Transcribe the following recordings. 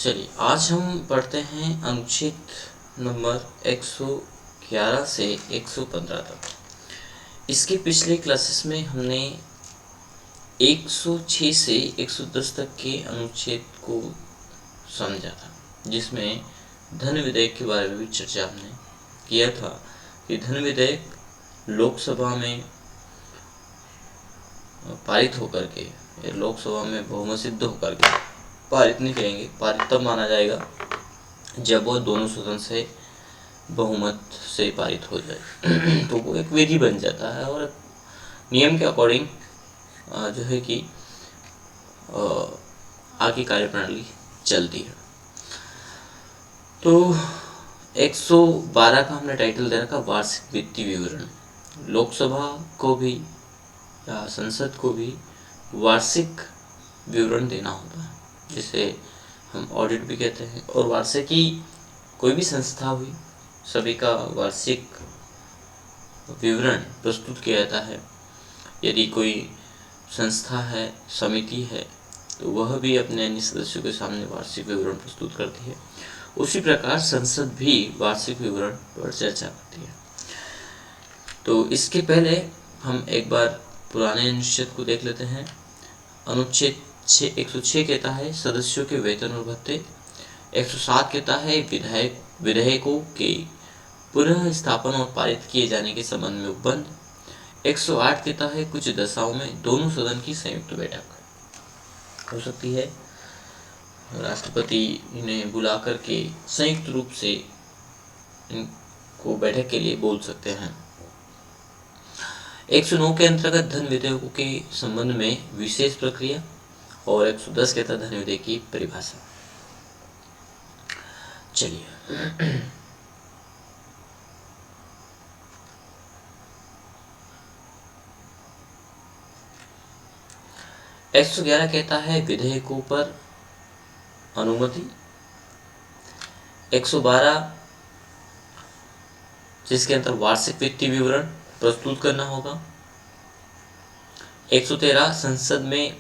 चलिए आज हम पढ़ते हैं अनुच्छेद नंबर 111 से 115 तक। इसके पिछले क्लासेस में हमने 106 से 110 तक के अनुच्छेद को समझा था, जिसमें धन विधेयक के बारे में भी चर्चा हमने किया था कि धन विधेयक लोकसभा में पारित होकर के या लोकसभा में बहुमत सिद्ध होकर के पारित नहीं कहेंगे, पारित तब माना जाएगा जब वो दोनों सदन से बहुमत से पारित हो जाए तो वो एक विधि बन जाता है और नियम के अकॉर्डिंग जो है कि आगे कार्यप्रणाली चलती है। तो 112 का हमने टाइटल दे रखा वार्षिक वित्तीय विवरण। लोकसभा को भी या संसद को भी वार्षिक विवरण देना होता है, जिसे हम ऑडिट भी कहते हैं। और वार्षिकी कोई भी संस्था हुई, सभी का वार्षिक विवरण प्रस्तुत किया जाता है। यदि कोई संस्था है, समिति है, तो वह भी अपने अन्य सदस्यों के सामने वार्षिक विवरण प्रस्तुत करती है। उसी प्रकार संसद भी वार्षिक विवरण पर चर्चा करती है। तो इसके पहले हम एक बार पुराने अनुच्छेद को देख लेते हैं। अनुच्छेद 106 कहता है सदस्यों के वेतन और भत्ते। 107 कहता है विधेयकों के पुनः स्थापन और पारित किए जाने के संबंध में उपबंध। 108 कहता है कुछ दशाओं में दोनों सदन की संयुक्त बैठक हो सकती है, राष्ट्रपति इन्हें बुला करके संयुक्त रूप से इनको बैठक के लिए बोल सकते हैं। 109 के अंतर्गत धन विधेयकों के संबंध में विशेष प्रक्रिया और 110 कहता धन विधेयक की परिभाषा। चलिए 111 कहता है विधेयकों पर अनुमति। 112 जिसके अंदर वार्षिक वित्तीय विवरण प्रस्तुत करना होगा। 113 संसद में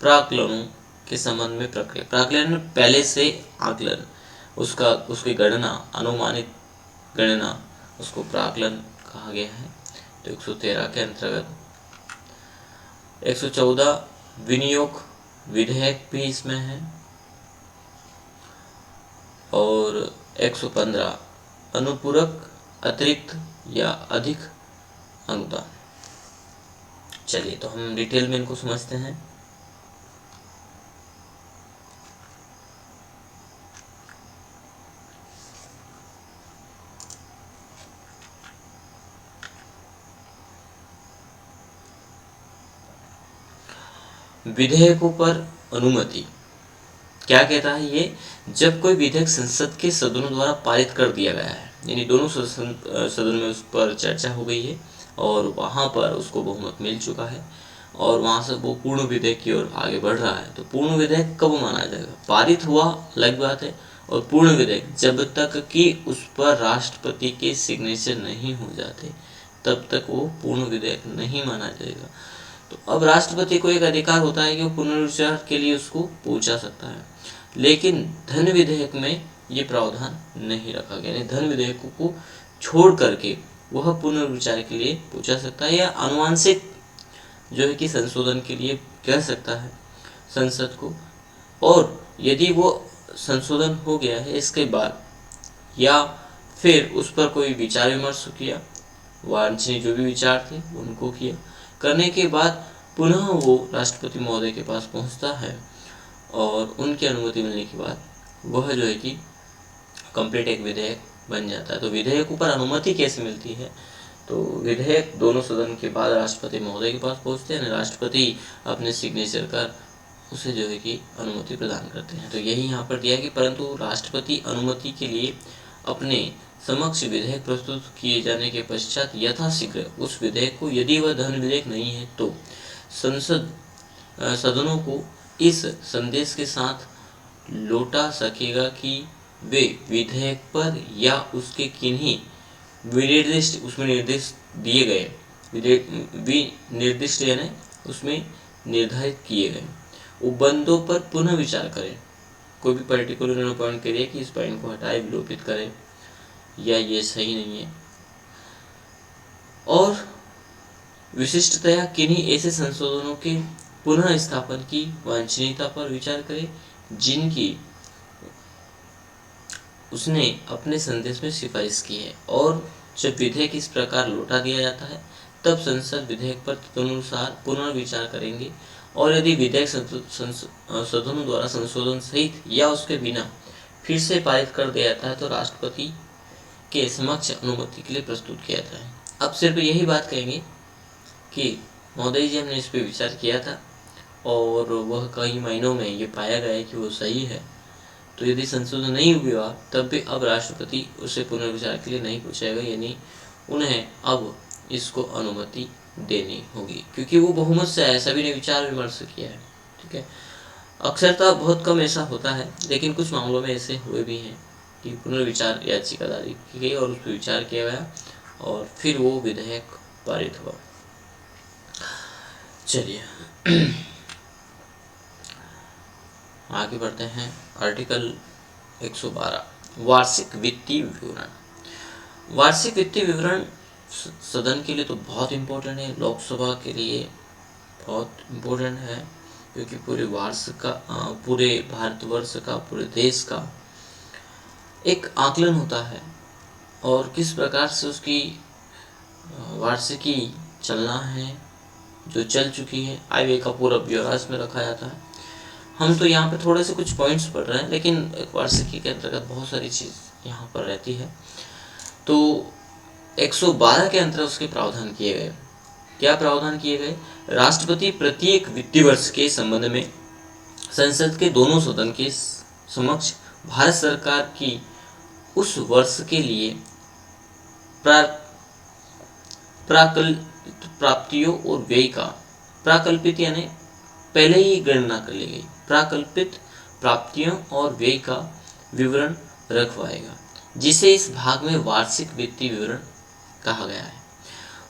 प्राक्कलनों के संबंध में प्रक्रिया। प्राक्कलन पहले से आकलन, उसकी गणना, अनुमानित गणना, उसको प्राक्कलन कहा गया है। तो 113 के अंतर्गत 114 विनियोग विधेयक भी इसमें है। और 115 अनुपूरक अतिरिक्त या अधिक अनुदान। चलिए तो हम डिटेल में इनको समझते हैं। विधेयकों पर अनुमति क्या कहता है ये? जब कोई विधेयक संसद के सदनों द्वारा पारित कर दिया गया है, यानी दोनों सदन में उस पर चर्चा हो गई है और वहाँ पर उसको बहुमत मिल चुका है और वहाँ से वो पूर्ण विधेयक की ओर आगे बढ़ रहा है, तो पूर्ण विधेयक कब माना जाएगा? पारित हुआ अलग बात है, और पूर्ण विधेयक जब तक कि उस पर राष्ट्रपति के सिग्नेचर नहीं हो जाते तब तक वो पूर्ण विधेयक नहीं माना जाएगा। तो अब राष्ट्रपति को एक अधिकार होता है कि वो पुनर्विचार के लिए उसको पूछा सकता है, लेकिन धन विधेयक में ये प्रावधान नहीं रखा गया। यानी धन विधेयकों को छोड़ करके वह पुनर्विचार के लिए पूछा सकता है या आनुवांशिक जो है कि संशोधन के लिए कह सकता है संसद को। और यदि वो संशोधन हो गया है इसके बाद या फिर उस पर कोई विचार विमर्श किया, वांछनीय जो भी विचार थे उनको किया, करने के बाद पुनः वो राष्ट्रपति महोदय के पास पहुंचता है और उनकी अनुमति मिलने के बाद वह जो है कि कंप्लीट एक विधेयक बन जाता है। तो विधेयकों पर अनुमति कैसे मिलती है? तो विधेयक दोनों सदन के बाद राष्ट्रपति महोदय के पास पहुंचते हैं, राष्ट्रपति अपने सिग्नेचर कर उसे जो है कि अनुमति प्रदान करते हैं। तो यही यहाँ पर दिया कि परंतु राष्ट्रपति अनुमति के लिए अपने समक्ष विधेयक प्रस्तुत किए जाने के पश्चात यथाशीघ्र उस विधेयक को, यदि वह धन विधेयक नहीं है तो सदनों को इस संदेश के साथ लौटा सकेगा कि वे विधेयक पर या उसके किन्हीं विनिर्दिष्ट, उसमें निर्देश दिए गए विनिर्दिष्ट यानी उसमें निर्धारित किए गए उपबंधों पर पुनः विचार करें। कोई भी पर्टिकुलर उन्होंने पॉइंट करिए कि इस पॉइंट को हटाए, विलोपित करें या ये सही नहीं है। और विशिष्टतया किन्हीं ऐसे संशोधनों के पुनः स्थापन की वांछनीयता पर विचार करें जिनकी उसने अपने संदेश में सिफारिश की है। और जब विधेयक इस प्रकार लौटा दिया जाता है तब संसद विधेयक पर तदनुसार पुनर्विचार करेंगे और यदि विधेयक सदनों द्वारा संशोधन सहित या उसके बिना फिर से पारित कर दिया जाता है तो राष्ट्रपति के समक्ष अनुमति के लिए प्रस्तुत किया जाता है। अब सिर्फ यही बात कहेंगे कि महोदय जी हमने इस पर विचार किया था और वह कई महीनों में ये पाया गया है कि वो सही है, तो यदि संशोधन नहीं हुआ तब भी अब राष्ट्रपति उसे पुनर्विचार के लिए नहीं पूछेगा, यानी उन्हें अब इसको अनुमति देनी होगी क्योंकि वो बहुमत से है, सभी ने विचार विमर्श किया है। ठीक है, अक्सरता बहुत कम ऐसा होता है, लेकिन कुछ मामलों में ऐसे हुए भी हैं कि पुनर्विचार याचिका दायर की गई और उस पर विचार किया गया और फिर वो विधेयक पारित हुआ। चलिए आगे बढ़ते हैं। आर्टिकल 112 वार्षिक वित्तीय विवरण। वार्षिक वित्तीय विवरण सदन के लिए तो बहुत इम्पोर्टेंट है, लोकसभा के लिए बहुत इम्पोर्टेंट है क्योंकि पूरे वर्ष का, पूरे भारतवर्ष का, पूरे देश का एक आकलन होता है और किस प्रकार से उसकी वार्षिकी चलना है, जो चल चुकी है, आय व्यय का पूरा ब्यौरा इसमें रखा जाता है। हम तो यहाँ पे थोड़े से कुछ पॉइंट्स पढ़ रहे हैं, लेकिन एक वार्षिकी के अंतर्गत बहुत सारी चीज़ यहाँ पर रहती है। तो 112 के अंतर्गत उसके प्रावधान किए गए। क्या प्रावधान किए गए? राष्ट्रपति प्रत्येक वित्तीय वर्ष के संबंध में संसद के दोनों सदन के समक्ष भारत सरकार की उस वर्ष के लिए प्राकल्पित प्राप्तियों और व्यय का, प्राकल्पित यानी पहले ही गणना कर ली गई, प्राकल्पित प्राप्तियों और व्यय का विवरण रखवाएगा, जिसे इस भाग में वार्षिक वित्तीय विवरण कहा गया है।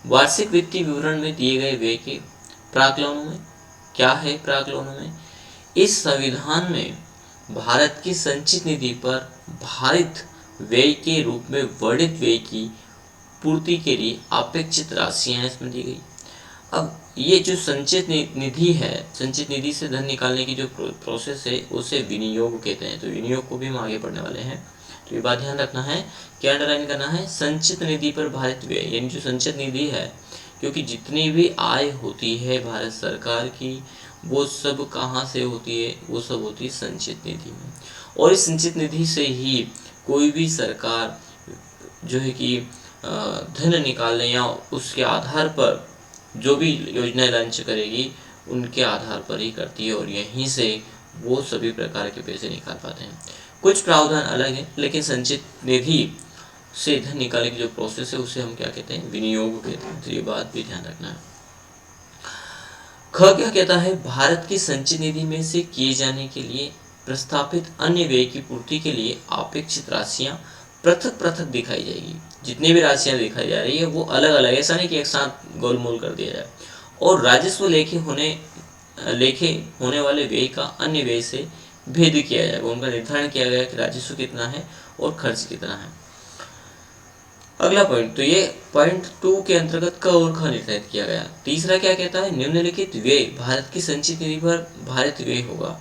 वार्षिक वित्तीय विवरण में दिए गए व्यय के प्राक्कलनों में क्या है? प्राक्कलनों में इस संविधान में भारत की संचित निधि पर भारित व्यय के रूप में वर्णित व्यय की पूर्ति के लिए अपेक्षित राशियां इसमें दी गई। अब ये जो संचित निधि है, संचित निधि से धन निकालने की जो प्रोसेस है उसे विनियोग कहते हैं। तो विनियोग को भी हम आगे पढ़ने वाले हैं, तो ये बात ध्यान रखना है, क्या अंडरलाइन करना है? संचित निधि पर भारित व्यय, यानी जो संचित निधि है, क्योंकि जितनी भी आय होती है भारत सरकार की वो सब कहाँ से होती है? वो सब होती है संचित निधि में। और इस संचित निधि से ही कोई भी सरकार जो है कि धन निकालने या उसके आधार पर जो भी योजनाएं लॉन्च करेगी उनके आधार पर ही करती है और यहीं से वो सभी प्रकार के पैसे निकाल पाते हैं। कुछ प्रावधान अलग है, लेकिन संचित निधि से धन निकालने की जो प्रोसेस है उसे हम क्या कहते हैं? विनियोग कहते हैं। तो ये बात भी ध्यान रखना है। ख क्या कहता है? भारत की संचित निधि में से किए जाने के लिए प्रस्तावित अन्य व्यय की पूर्ति के लिए अपेक्षित राशियां पृथक पृथक दिखाई जाएगी। जितनी भी राशियां दिखाई जा रही है वो अलग अलग, ऐसा नहीं कि एक साथ गोलमोल कर दिया जाए। और राजस्व लेखे होने वाले व्यय का अन्य व्यय से भेद किया जाएगा, उनका निर्धारण किया गया कि राजस्व कितना है और खर्च कितना है। अगला पॉइंट, तो ये पॉइंट 2 के अंतर्गत क और ख निर्धारित किया गया। तीसरा क्या कहता है? निम्नलिखित व्यय भारत की संचित निधि पर भारित व्यय होगा,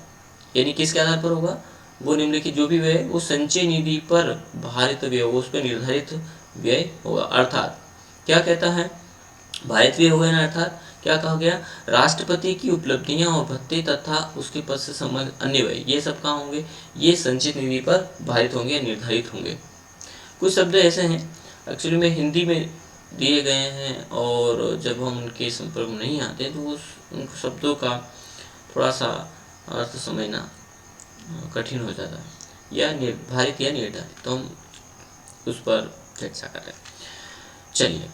यानी किसके आधार पर होगा? वो निम्नलिखित जो भी व्यय वो संचय निधि पर भारित व्यय होगा, उस पर निर्धारित व्यय होगा। अर्थात क्या कहता है? भारित व्यय होगा ना, अर्थात क्या कहा गया? राष्ट्रपति की उपलब्धियां और भत्ते तथा उसके पद से संबंधित अन्य व्यय, ये सब कहाँ होंगे? ये संचित निधि पर भारित होंगे, निर्धारित होंगे। कुछ शब्द ऐसे हैं एक्चुअली में हिंदी में दिए गए हैं और जब हम उनके संपर्क में नहीं आते तो उन शब्दों का थोड़ा सा अर्थ समझना कठिन हो जाता है, या निर्धारित या निर्धारित, तो हम उस पर चर्चा कर रहे हैं। चलिए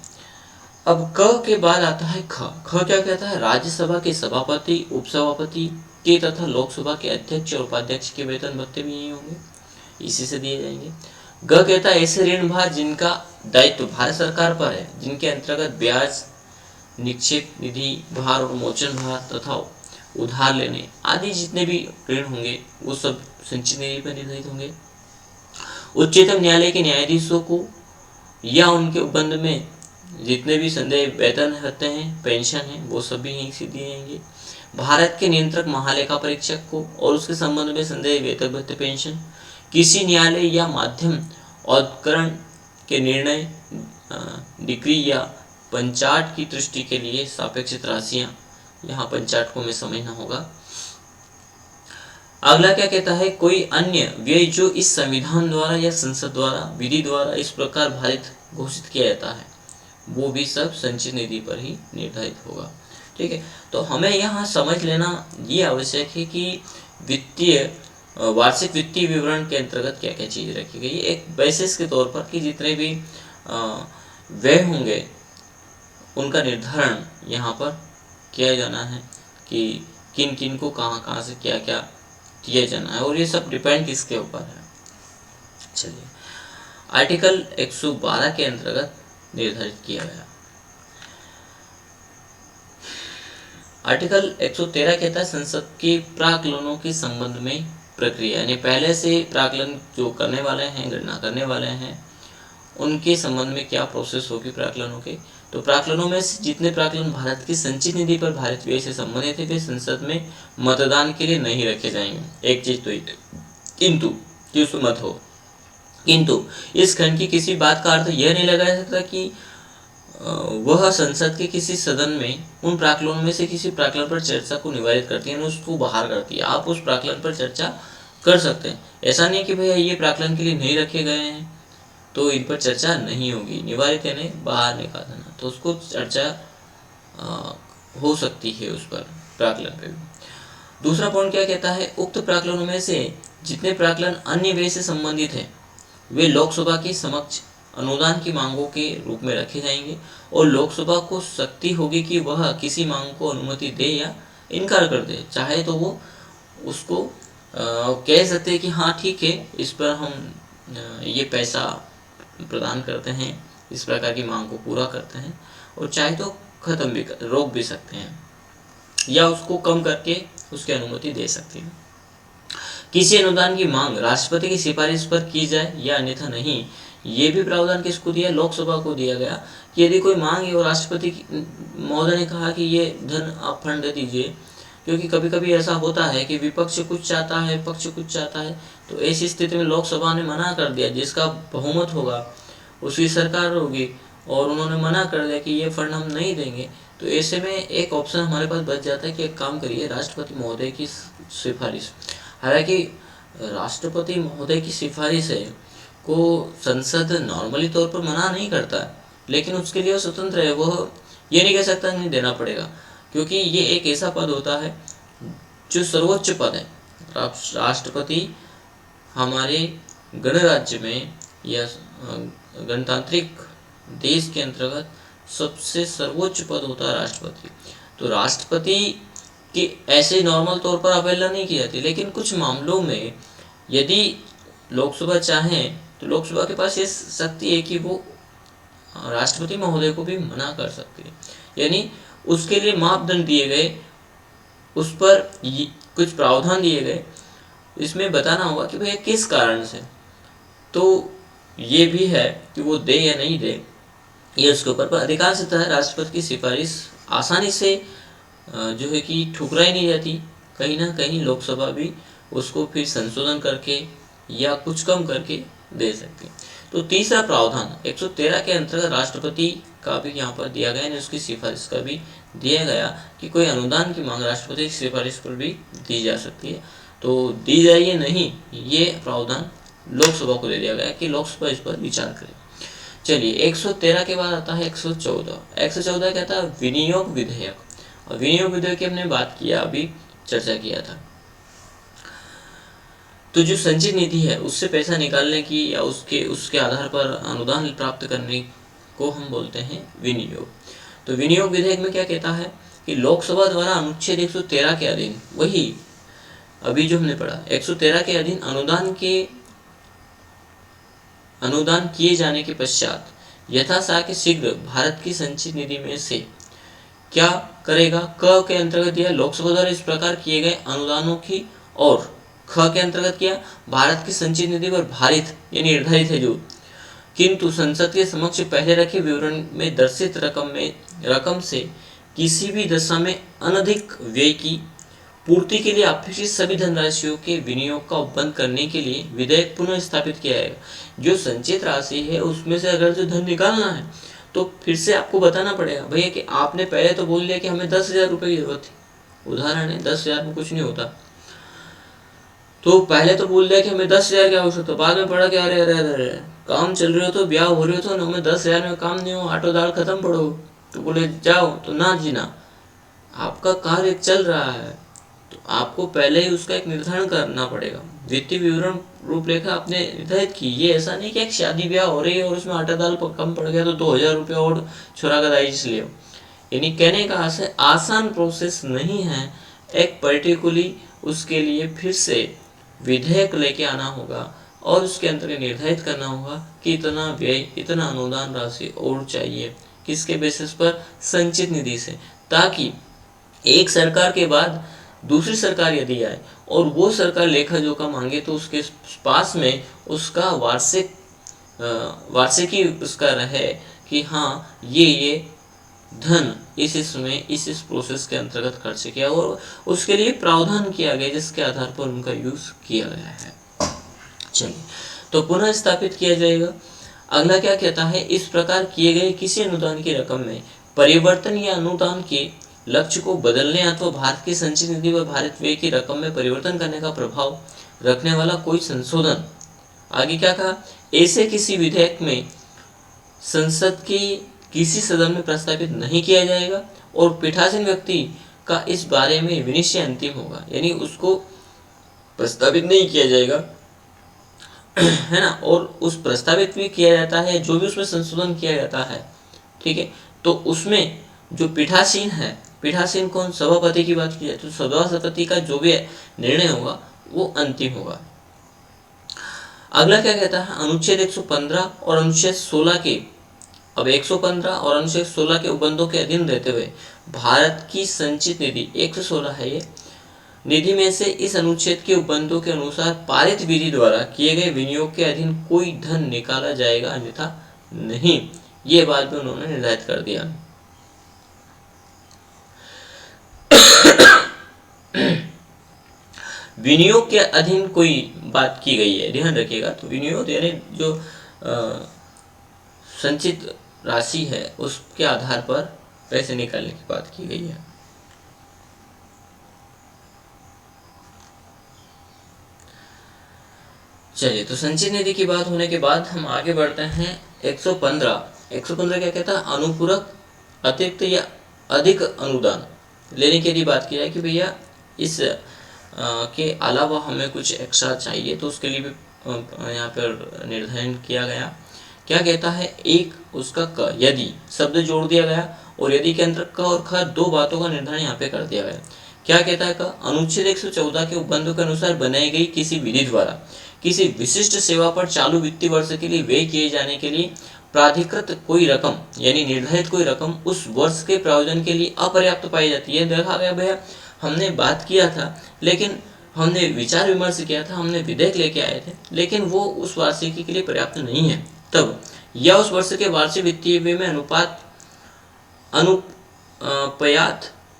अब क के बाद आता है ख। ख क्या कहता है? राज्यसभा के सभापति, उपसभापति के तथा लोकसभा के अध्यक्ष और उपाध्यक्ष के वेतन भत्ते भी यही होंगे, इसी से दिए जाएंगे। ग कहता है ऐसे ऋण भार जिनका दायित्व भारत सरकार पर है, जिनके अंतर्गत ब्याज, निक्षेप निधि भार और मोचन भार तथा उधार लेने आदि जितने भी ऋण होंगे वो सब संचित निधि पर निर्धारित होंगे। उच्चतम न्यायालय के न्यायाधीशों को या उनके उपबंध में जितने भी संदेह वेतन होते हैं, पेंशन है, वो सभी यहीं से दिए जाएंगे। भारत के नियंत्रक महालेखा परीक्षक को और उसके संबंध में संदेह वेतन भत्ते पेंशन, किसी न्यायालय या माध्यम औद्धकरण के निर्णय, डिक्री या पंचाट की दृष्टि के लिए सापेक्षित राशियां, यहाँ पंचाट को हमें समझना होगा। अगला क्या कहता है, कोई अन्य व्यय जो इस संविधान द्वारा या संसद द्वारा विधि द्वारा इस प्रकार भारित घोषित किया जाता है वो भी सब संचित निधि पर ही निर्धारित होगा। ठीक है, तो हमें यहाँ समझ लेना ये आवश्यक है कि वित्तीय वार्षिक वित्तीय विवरण के अंतर्गत क्या क्या चीज़ रखी गई है, एक बेसिस के तौर पर कि जितने भी व्यय होंगे उनका निर्धारण यहाँ पर किया जाना है कि किन किन को कहाँ कहाँ से क्या क्या दिया जाना है, और ये सब डिपेंड किसके ऊपर है। चलिए, आर्टिकल 112 के अंतर्गत निर्धारित किया गया। आर्टिकल 113 कहता है संसद के प्राक्कलनों के संबंध में प्रक्रिया, यानी पहले से प्राक्कलन जो करने वाले हैं, गणना करने वाले हैं, उनके संबंध में क्या प्रोसेस होगी प्राक्कलनों के। तो प्राक्कलनों में से जितने प्राक्कलन भारत की संचित निधि पर भारत व्यय से संबंधित है वे संसद में मतदान के लिए नहीं रखे जाएंगे। एक चीज तो ये, किंतु जिसमें मत हो, किंतु इस खंड की किसी बात का अर्थ यह नहीं लगाया सकता कि वह संसद के किसी सदन में उन प्राक्कलनों में से किसी प्राक्कलन पर चर्चा को निवारित करती है, उसको बाहर करती है। आप उस प्राक्कलन पर चर्चा कर सकते हैं, ऐसा नहीं कि भैया ये प्राक्कलन के लिए नहीं रखे गए हैं तो इन पर चर्चा नहीं होगी, निवारित यानी बाहर निकाल देना, तो उसको चर्चा हो सकती है उस पर प्राक्कलन पे भी। दूसरा पॉइंट क्या कहता है, उक्त प्राक्कलनों में से जितने प्राक्कलन अन्य व्यय से संबंधित है वे लोकसभा के समक्ष अनुदान की मांगों के रूप में रखे जाएंगे और लोकसभा को शक्ति होगी कि वह किसी मांग को अनुमति दे या इनकार कर दे। चाहे तो वो उसको कह सकते हैं कि हाँ ठीक है, इस पर हम ये पैसा प्रदान करते हैं, इस प्रकार की मांग को पूरा करते हैं, और चाहे तो खत्म भी रोक भी सकते हैं या उसको कम करके उसकी अनुमति दे सकते हैं। किसी अनुदान की मांग राष्ट्रपति की सिफारिश पर की जाए या अन्यथा नहीं, ये भी प्रावधान किसको दिया, लोकसभा को दिया गया कि यदि कोई मांग है और राष्ट्रपति महोदय ने कहा कि ये धन आप फंड दे दीजिए, क्योंकि कभी कभी ऐसा होता है कि विपक्ष कुछ चाहता है, पक्ष कुछ चाहता है, तो ऐसी स्थिति में लोकसभा ने मना कर दिया, जिसका बहुमत होगा उसकी सरकार होगी और उन्होंने मना कर दिया कि ये फंड हम नहीं देंगे, तो ऐसे में एक ऑप्शन हमारे पास बच जाता है कि एक काम करिए, राष्ट्रपति महोदय की सिफारिश। हालांकि राष्ट्रपति महोदय की सिफारिश है को संसद नॉर्मली तौर पर मना नहीं करता है, लेकिन उसके लिए स्वतंत्र है, वह ये नहीं कह सकता नहीं देना पड़ेगा, क्योंकि ये एक ऐसा पद होता है जो सर्वोच्च पद है। राष्ट्रपति हमारे गणराज्य में या गणतांत्रिक देश के अंतर्गत सबसे सर्वोच्च पद होता है राष्ट्रपति। तो राष्ट्रपति की ऐसे नॉर्मल तौर पर अवहेलना नहीं की जाती, लेकिन कुछ मामलों में यदि लोकसभा चाहे तो लोकसभा के पास ये शक्ति है कि वो राष्ट्रपति महोदय को भी मना कर सकती है, यानी उसके लिए मापदंड दिए गए, उस पर कुछ प्रावधान दिए गए, इसमें बताना होगा कि भैया किस कारण से, तो ये भी है कि वो दे या नहीं दे, ये उसके ऊपर। पर अधिकांशतः राष्ट्रपति की सिफारिश आसानी से जो है कि ठुकराई नहीं जाती, कहीं ना कहीं लोकसभा भी उसको फिर संशोधन करके या कुछ कम करके दे सकती है। तो तीसरा प्रावधान 113 के अंतर्गत राष्ट्रपति का भी यहाँ पर दिया गया, यानी उसकी सिफारिश का भी दिया गया कि कोई अनुदान की मांग राष्ट्रपति की सिफारिश पर भी दी जा सकती है। तो दी जाए या नहीं, ये प्रावधान लोकसभा को दे दिया गया कि लोकसभा इस पर विचार करे। चलिए, 113 के बाद आता है 114। 114 कहता है विनियोग विधेयक, और विनियोग विधेयक की हमने बात किया, अभी चर्चा किया था। तो जो संचित निधि है उससे पैसा निकालने की या उसके आधार पर अनुदान प्राप्त करने को हम बोलते हैं विनियोग। तो विनियोग विधेयक में क्या कहता है कि लोकसभा द्वारा अनुच्छेद 113 के अधीन, वही अभी जो हमने पढ़ा 113 के अधीन अनुदान किए जाने के पश्चात यथासाध्य शीघ्र भारत की संचित निधि में से क्या करेगा? क के अंतर्गत दिया लोकसभा द्वारा इस प्रकार किए गए अनुदानों की, और ख के अंतर्गत किया भारत की संचित निधि पर भारित ये निर्धारित है जो, किंतु संसद के समक्ष पहले रखे विवरण में दर्शित रकम से किसी भी दशा में अनधिक व्यय की पूर्ति के लिए अपेक्षित सभी धनराशियों के विनियोग का बंद करने के लिए विधेयक पुनः स्थापित किया जाएगा। जो संचित राशि है उसमें से अगर जो धन निकालना है तो फिर से आपको बताना पड़ेगा भैया कि आपने पहले तो बोल दिया कि हमें 10,000 रुपये की जरूरत थी, उदाहरण है 10,000 में कुछ नहीं होता, तो पहले तो बोल दिया कि हमें 10,000 की आवश्यकता, बाद में पड़ा कि अरे अरे अरे काम चल रहे हो तो ब्याह हो रहे हो तो ना, हमें 10,000 में काम नहीं हो, आटो दाल खत्म पड़ो, तो बोले जाओ, तो ना जीना, आपका कार्य चल रहा है तो आपको पहले ही उसका एक निर्धारण करना पड़ेगा। वित्तीय विवरण रूपरेखा आपने निर्धारित की, ये ऐसा नहीं कि एक शादी ब्याह हो रही है और उसमें आटा दाल कम पड़ गया तो 2,000 रुपये और छोरा का दाई ले, यानी कहने का आसान प्रोसेस नहीं है। एक पर्टिकुलरली उसके लिए फिर से विधेयक लेके आना होगा और उसके अंतर्गत निर्धारित करना होगा कि इतना व्यय, इतना अनुदान राशि और चाहिए, किसके बेसिस पर? संचित निधि से, ताकि एक सरकार के बाद दूसरी सरकार यदि आए और वो सरकार लेखा जोखा मांगे तो उसके पास में उसका वार्षिकी उसका रहे कि हाँ ये धन इस प्रोसेस के अंतर्गत खर्च किया और उसके लिए प्रावधान किया गया जिसके आधार पर उनका यूज किया गया है। चलिए, तो पुनः स्थापित किया जाएगा। अगला क्या कहता है? इस प्रकार किए गए किसी अनुदान की रकम में परिवर्तन या अनुदान के लक्ष्य को बदलने अथवा भारत की संचित निधि व भारत व्यय की रकम में परिवर्तन करने का प्रभाव रखने वाला कोई संशोधन, आगे क्या कहा? ऐसे किसी विधेयक में संसद की किसी सदन में प्रस्तावित नहीं किया जाएगा और पीठासीन व्यक्ति का इस बारे में विनिश्चय अंतिम होगा, यानी उसको प्रस्तावित नहीं किया जाएगा है ना, और उस प्रस्तावित भी किया जाता है जो भी उसमें संशोधन किया जाता है, ठीक है, तो उसमें जो पीठासीन है, पीठासीन कौन? सभापति की बात की जाए तो सभापति का जो भी निर्णय होगा वो अंतिम होगा। अगला क्या कहता है? अनुच्छेद 115 और अनुच्छेद 16 के, अब 115 और अनुच्छेद 16 के उपबंधों के अधीन रहते हुए भारत की संचित निधि 116 है ये, निधि में से इस अनुच्छेद के उपबंधों के अनुसार पारित विधि द्वारा किए गए विनियोग के अधीन कोई धन निकाला जाएगा, अन्यथा नहीं, ये बात भी उन्होंने निर्धारित कर दिया। विनियोग के अधीन कोई बात की गई है, ध्यान रखिएगा, तो विनियोग यानी जो संचित राशि है उसके आधार पर पैसे निकालने की बात की गई है। चलिए, तो संचित निधि की बात होने के बाद हम आगे बढ़ते हैं 115 क्या कहता है? अनुपूरक, अतिरिक्त या अधिक अनुदान लेने की यदि बात की जाए कि भैया इस के अलावा हमें कुछ एक्स्ट्रा चाहिए तो उसके लिए भी यहाँ पर निर्धारण किया गया। क्या कहता है? एक उसका क, यदि शब्द जोड़ दिया गया और यदि के अंदर क और ख दो बातों का निर्धारण यहाँ पे कर दिया गया। क्या कहता है? क, अनुच्छेद 114 के उपबंधों के अनुसार बनाई गई किसी विधि द्वारा किसी विशिष्ट सेवा पर चालू वित्तीय वर्ष के लिए व्यय किए जाने के लिए प्राधिकृत कोई रकम, यानी निर्धारित कोई रकम उस वर्ष के प्रायोजन के लिए अपर्याप्त पाई जाती है। देखा गया भैया, हमने बात किया था, लेकिन हमने विचार विमर्श किया था, हमने विधेयक लेके आए थे, लेकिन वो उस वार्षिकी के लिए पर्याप्त नहीं है तब, या उस वर्ष के वार्षिक वित्तीय व्यय में अनुपात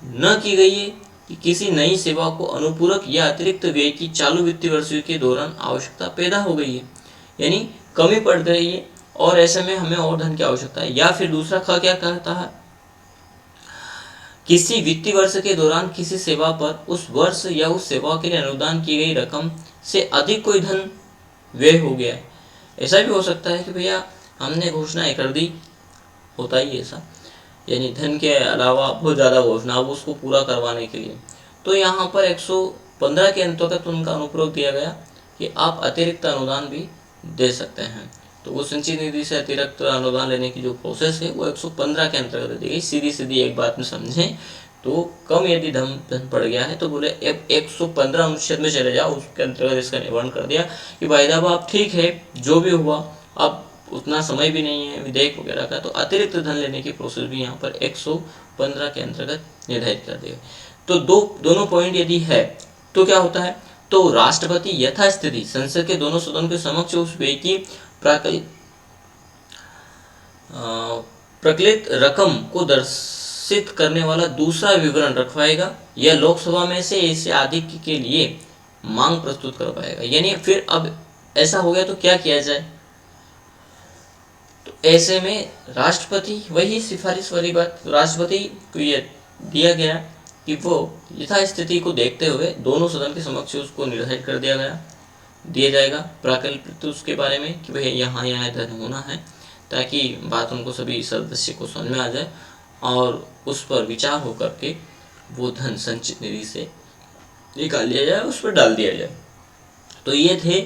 न की गई है कि किसी नई सेवा को अनुपूरक या अतिरिक्त व्यय की चालू वित्तीय वर्ष के दौरान आवश्यकता पैदा हो गई है, यानी कमी पड़ रही है और ऐसे में हमें और धन की आवश्यकता है। या फिर दूसरा ख क्या कहता है? किसी वित्तीय वर्ष के दौरान किसी सेवा पर उस वर्ष या उस सेवा के लिए अनुदान की गई रकम से अधिक कोई धन व्यय हो गया है। ऐसा भी हो सकता है कि भैया हमने घोषणाएं कर दी, होता ही ऐसा, यानी धन के अलावा बहुत ज़्यादा घोषणा, अब उसको पूरा करवाने के लिए तो यहाँ पर 115 के अंतर्गत उनका अनुपूरक दिया गया कि आप अतिरिक्त अनुदान भी दे सकते हैं। तो वो संचित निधि से अतिरिक्त अनुदान लेने की जो प्रोसेस है वो 115 के अंतर्गत दी गई। सीधी एक बात में समझें तो कम यदि धन पड़ गया है तो बोले 115 अनुच्छेद में चले जाओ, उसके अंतर्गत इसका निवारण कर दिया कि भाई साहब आप ठीक है जो भी हुआ, आप उतना समय भी नहीं है विधेयक वगैरह का, तो अतिरिक्त धन लेने की प्रोसेस भी यहाँ पर 115 के अंतर्गत निर्धारित कर दिया। तो दोनों पॉइंट यदि है तो क्या होता है, तो राष्ट्रपति यथास्थिति संसद के दोनों सदनों के समक्ष उस व्यय की प्रकलित रकम को दर्शित करने वाला दूसरा विवरण रखवाएगा या लोकसभा में से इससे अधिक के लिए मांग प्रस्तुत कर पाएगा। यानी फिर अब ऐसा हो गया तो क्या किया जाए, तो ऐसे में राष्ट्रपति, वही सिफारिश वाली बात, राष्ट्रपति को यह दिया गया कि वो यथास्थिति को देखते हुए दोनों सदन के समक्ष उसको निर्धारित कर दिया जाएगा प्राकल्पित उसके बारे में कि भाई यहाँ धन होना है, ताकि बात उनको सभी सदस्य को समझ में आ जाए और उस पर विचार होकर के वो धन संचित निधि से निकाल लिया जाए, उस पर डाल दिया जाए। तो ये थे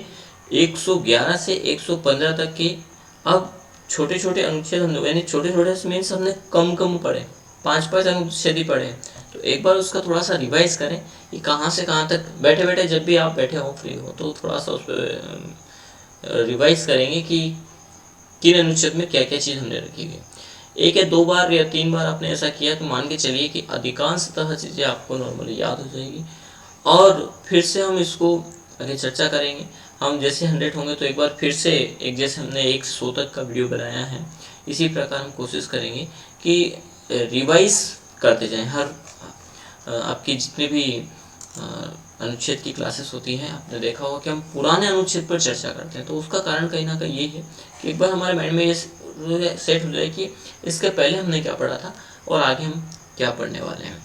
111 से 115 तक के। अब छोटे छोटे अनुच्छेद हम, यानी छोटे छोटे मीन्स हमने कम पढ़े, 5 अनुच्छेद ही पढ़े, तो एक बार उसका थोड़ा सा रिवाइज करें कि कहाँ से कहाँ तक, बैठे बैठे जब भी आप बैठे हो फ्री हो तो थोड़ा सा उस पर रिवाइज करेंगे कि किन अनुच्छेद में क्या क्या चीज़ हमने रखी है। 1 या 2 बार या 3 बार आपने ऐसा किया तो मान के चलिए कि अधिकांशतः चीज़ें आपको नॉर्मली याद हो जाएगी, और फिर से हम इसको आगे चर्चा करेंगे। हम जैसे 100 होंगे तो एक बार फिर से एक जैसे हमने 100 तक का वीडियो बनाया है, इसी प्रकार हम कोशिश करेंगे कि रिवाइज करते जाएं। हर आपकी जितनी भी अनुच्छेद की क्लासेस होती हैं, आपने देखा होगा कि हम पुराने अनुच्छेद पर चर्चा करते हैं, तो उसका कारण कहीं ना कहीं ये है कि एक बार हमारे माइंड में ये सेट हो जाए कि इसके पहले हमने क्या पढ़ा था और आगे हम क्या पढ़ने वाले हैं।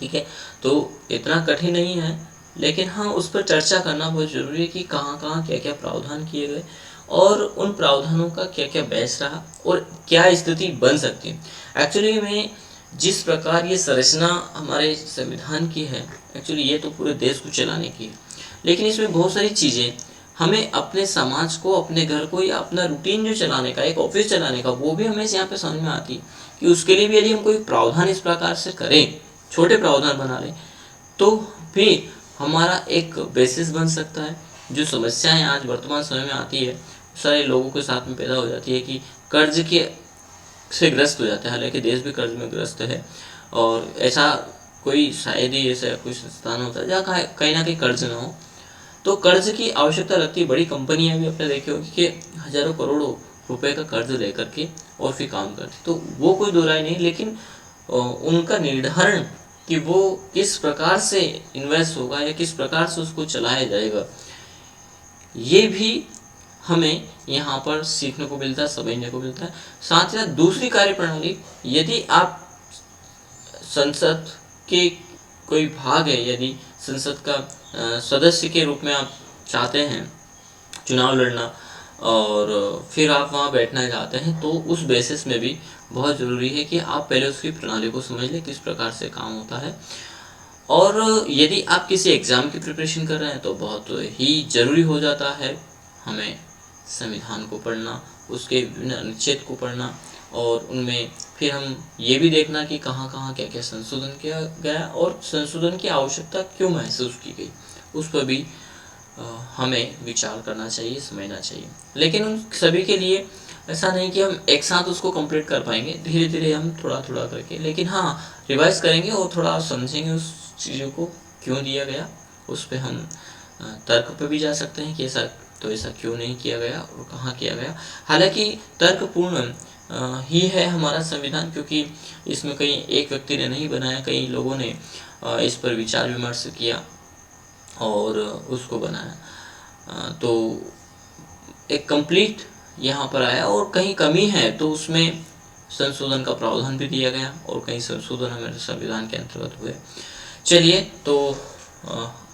ठीक है, तो इतना कठिन नहीं है, लेकिन हाँ उस पर चर्चा करना बहुत ज़रूरी है कि कहाँ कहाँ क्या क्या प्रावधान किए गए और उन प्रावधानों का क्या क्या बेस रहा और क्या स्थिति बन सकती है। एक्चुअली में जिस प्रकार ये संरचना हमारे संविधान की है, एक्चुअली ये तो पूरे देश को चलाने की है, लेकिन इसमें बहुत सारी चीज़ें हमें अपने समाज को, अपने घर को या अपना रूटीन जो चलाने का, एक ऑफिस चलाने का, वो भी हमें यहाँ पे समझ में आती है कि उसके लिए भी यदि हम कोई प्रावधान इस प्रकार से करें, छोटे प्रावधान बना लें, तो भी हमारा एक बेसिस बन सकता है। जो समस्याएं आज वर्तमान समय में आती है, सारे लोगों के साथ में पैदा हो जाती है कि कर्ज के से ग्रस्त हो जाता है, हालांकि देश भी कर्ज में ग्रस्त है, और ऐसा कोई शायद ही ऐसा कोई स्थान होता है जहाँ कहीं ना कहीं कर्ज ना हो, तो कर्ज की आवश्यकता लगती है। बड़ी कंपनियां भी आपने देखे होगी कि हजारों करोड़ों रुपए का कर्ज लेकर के और फिर काम करती, तो वो कोई दो राय नहीं, लेकिन उनका निर्धारण कि वो किस प्रकार से इन्वेस्ट होगा या किस प्रकार से उसको चलाया जाएगा, ये भी हमें यहाँ पर सीखने को मिलता है, समझने को मिलता है। साथ ही साथ दूसरी कार्यप्रणाली, यदि आप संसद के कोई भाग है, यदि संसद का सदस्य के रूप में आप चाहते हैं चुनाव लड़ना और फिर आप वहाँ बैठना चाहते हैं, तो उस बेसिस में भी बहुत ज़रूरी है कि आप पहले उसकी प्रणाली को समझ लें, किस प्रकार से काम होता है। और यदि आप किसी एग्ज़ाम की प्रिपरेशन कर रहे हैं तो बहुत ही ज़रूरी हो जाता है हमें संविधान को पढ़ना, उसके विभिन्न अनुच्छेद को पढ़ना, और उनमें फिर हम ये भी देखना कि कहाँ कहाँ क्या क्या संशोधन किया गया और संशोधन की आवश्यकता क्यों महसूस की गई, उस पर भी हमें विचार करना चाहिए, समझना चाहिए। लेकिन उन सभी के लिए ऐसा नहीं कि हम एक साथ उसको कंप्लीट कर पाएंगे, धीरे धीरे हम थोड़ा थोड़ा करके, लेकिन हाँ रिवाइज करेंगे और थोड़ा समझेंगे उस चीज़ों को क्यों दिया गया। उस पर हम तर्क पे भी जा सकते हैं कि ऐसा क्यों नहीं किया गया और कहाँ किया गया। हालांकि तर्कपूर्ण ही है हमारा संविधान, क्योंकि इसमें कहीं एक व्यक्ति ने नहीं बनाया, कई लोगों ने इस पर विचार विमर्श किया और उसको बनाया, तो एक कंप्लीट यहाँ पर आया। और कहीं कमी है तो उसमें संशोधन का प्रावधान भी दिया गया और कई संशोधन हमारे संविधान के अंतर्गत हुए। चलिए, तो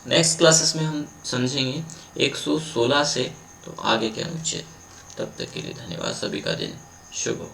नेक्स्ट क्लासेस में हम समझेंगे 116 से तो आगे के अनुच्छेद। तब तक के लिए धन्यवाद। सभी का दिन शुभ हो।